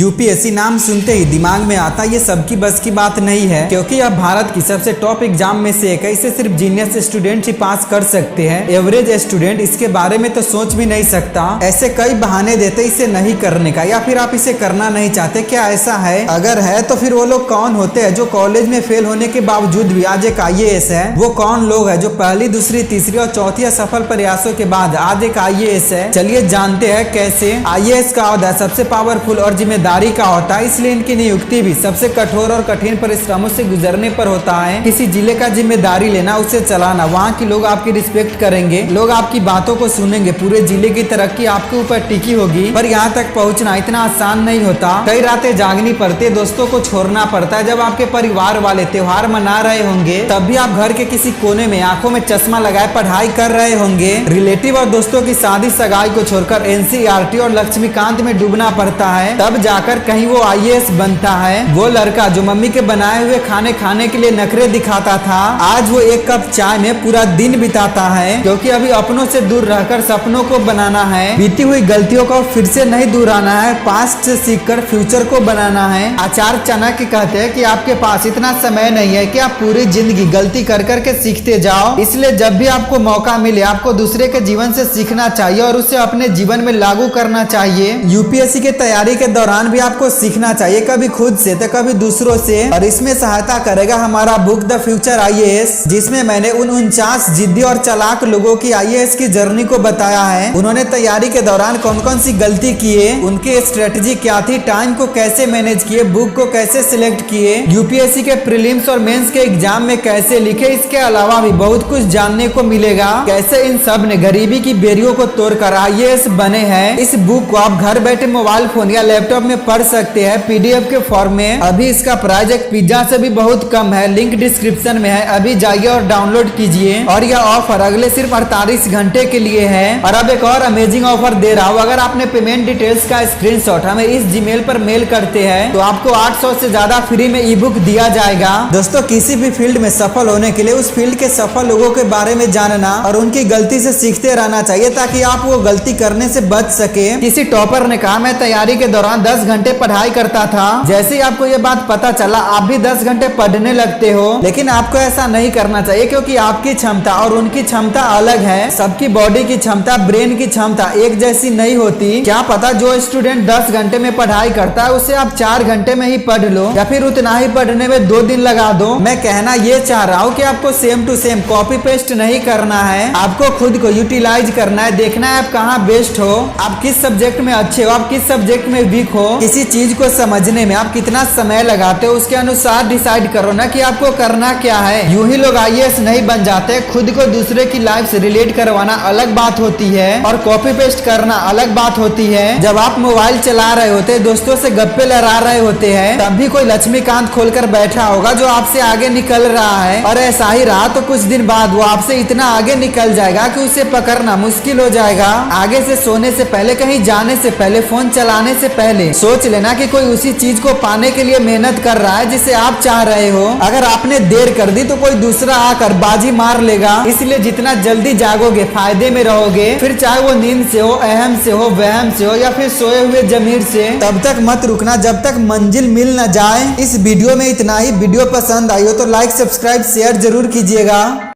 UPSC नाम सुनते ही दिमाग में आता ये सबकी बस की बात नहीं है, क्योंकि अब भारत की सबसे टॉप एग्जाम में से एक है। इसे सिर्फ जीनियस स्टूडेंट ही पास कर सकते हैं। एवरेज स्टूडेंट इसके बारे में तो सोच भी नहीं सकता। ऐसे कई बहाने देते इसे नहीं करने का, या फिर आप इसे करना नहीं चाहते। क्या ऐसा है? अगर है तो फिर वो लोग कौन होते हैं जो कॉलेज में फेल होने के बावजूद भी आज एक IAS है? वो कौन लोग है जो पहली, दूसरी, तीसरी और चौथी सफल प्रयासों के बाद आज एक IAS है? चलिए जानते हैं कैसे। IAS का ओहदा सबसे पावरफुल और जिम्मेदारी का होता है, इसलिए इनकी नियुक्ति भी सबसे कठोर और कठिन परिश्रमों से गुजरने पर होता है। किसी जिले का जिम्मेदारी लेना, उसे चलाना, वहाँ के लोग आपकी रिस्पेक्ट करेंगे, लोग आपकी बातों को सुनेंगे, पूरे जिले की तरक्की आपके ऊपर टिकी होगी। पर यहाँ तक पहुँचना इतना आसान नहीं होता। कई रातें जागनी पड़ती, दोस्तों को छोड़ना पड़ता है। जब आपके परिवार वाले त्योहार मना रहे होंगे, तब भी आप घर के किसी कोने में आंखों में चश्मा लगाए पढ़ाई कर रहे होंगे। रिलेटिव और दोस्तों की शादी सगाई को छोड़कर NCERT और लक्ष्मीकांत में डूबना पड़ता है, तब जाकर कहीं वो IAS बनता है। वो लड़का जो मम्मी के बनाए हुए खाने खाने के लिए नखरे दिखाता था, आज वो एक कप चाय में पूरा दिन बिताता है, क्योंकि अभी अपनों से दूर रहकर सपनों को बनाना है। बीती हुई गलतियों को फिर से नहीं दोहराना है, पास्ट से सीखकर फ्यूचर को बनाना है। आचार्य चाणक्य कहते हैं कि आपके पास इतना समय नहीं है कि आप पूरी जिंदगी गलती कर करके सीखते जाओ। इसलिए जब भी आपको मौका मिले, आपको दूसरे के जीवन से सीखना चाहिए और उसे अपने जीवन में लागू करना चाहिए। यूपीएससी के तैयारी के दौरान भी आपको सीखना चाहिए, कभी खुद से तो कभी दूसरों से। और इसमें सहायता करेगा हमारा बुक द फ्यूचर IAS, जिसमें मैंने उन 49 जिद्दी और चालाक लोगों की IAS की जर्नी को बताया है। उन्होंने तैयारी के दौरान कौन कौन सी गलती किए, उनकी स्ट्रेटजी क्या थी, टाइम को कैसे मैनेज किए, बुक को कैसे सिलेक्ट किए, यूपीएससी के प्रीलिम्स और मेंस के एग्जाम में कैसे लिखे। इसके अलावा भी बहुत कुछ जानने को मिलेगा, कैसे इन सब ने गरीबी की बेरियों को तोड़कर IAS बने हैं। इस बुक को आप घर बैठे मोबाइल फोन या लैपटॉप में पढ़ सकते हैं, PDF के फॉर्म में। अभी इसका प्राइस एक पिज्जा से भी बहुत कम है, लिंक डिस्क्रिप्शन में है। अभी जाइए और डाउनलोड कीजिए। और यह ऑफर अगले सिर्फ 48 घंटे के लिए है। और अब एक और अमेजिंग ऑफर दे रहा हूँ, अगर आपने पेमेंट डिटेल्स का स्क्रीनशॉट हमें इस जीमेल पर मेल करते हैं तो आपको 800 से ज्यादा फ्री में ई-बुक दिया जाएगा। दोस्तों, किसी भी फील्ड में सफल होने के लिए उस फील्ड के सफल लोगों के बारे में जानना और उनकी गलती से सीखते रहना चाहिए, ताकि आप वो गलती करने से बच सके। किसी टॉपर ने कहा, मैं तैयारी के दौरान 10 घंटे पढ़ाई करता था। जैसे ही आपको ये बात पता चला, आप भी 10 घंटे पढ़ने लगते हो। लेकिन आपको ऐसा नहीं करना चाहिए, क्योंकि आपकी क्षमता और उनकी क्षमता अलग है। सबकी बॉडी की क्षमता, ब्रेन की क्षमता एक जैसी नहीं होती। क्या पता जो स्टूडेंट 10 घंटे में पढ़ाई करता है, उसे आप 4 घंटे में ही पढ़ लो, या फिर उतना ही पढ़ने में 2 दिन लगा दो। मैं कहना ये चाह रहा हूँ कि आपको same to same copy paste नहीं करना है, आपको खुद को यूटिलाइज करना है। देखना है आप कहाँ बेस्ट हो, आप किस सब्जेक्ट में अच्छे हो, आप किस सब्जेक्ट में वीक हो। किसी चीज को समझने में आप कितना समय लगाते हो, उसके अनुसार डिसाइड करो ना कि आपको करना क्या है। यूं ही लोग IAS नहीं बन जाते। खुद को दूसरे की लाइफ से रिलेट करवाना अलग बात होती है, और कॉपी पेस्ट करना अलग बात होती है। जब आप मोबाइल चला रहे होते, दोस्तों से गप्पे लड़ा रहे होते हैं, तब भी कोई लक्ष्मीकांत खोलकर बैठा होगा जो आपसे आगे निकल रहा है। और ऐसा ही रहा तो कुछ दिन बाद वो आपसे इतना आगे निकल जाएगा कि उसे पकड़ना मुश्किल हो जाएगा। आगे से सोने से पहले, कहीं जाने से पहले, फोन चलाने से पहले सोच लेना कि कोई उसी चीज को पाने के लिए मेहनत कर रहा है जिसे आप चाह रहे हो। अगर आपने देर कर दी तो कोई दूसरा आकर बाजी मार लेगा। इसलिए जितना जल्दी जागोगे फायदे में रहोगे। फिर चाहे वो नींद से हो, अहम से हो, वहम से हो, या फिर सोए हुए जमीर से, तब तक मत रुकना जब तक मंजिल मिल न जाए। इस वीडियो में इतना ही। वीडियो पसंद आई हो तो लाइक, सब्सक्राइब, शेयर जरूर कीजिएगा।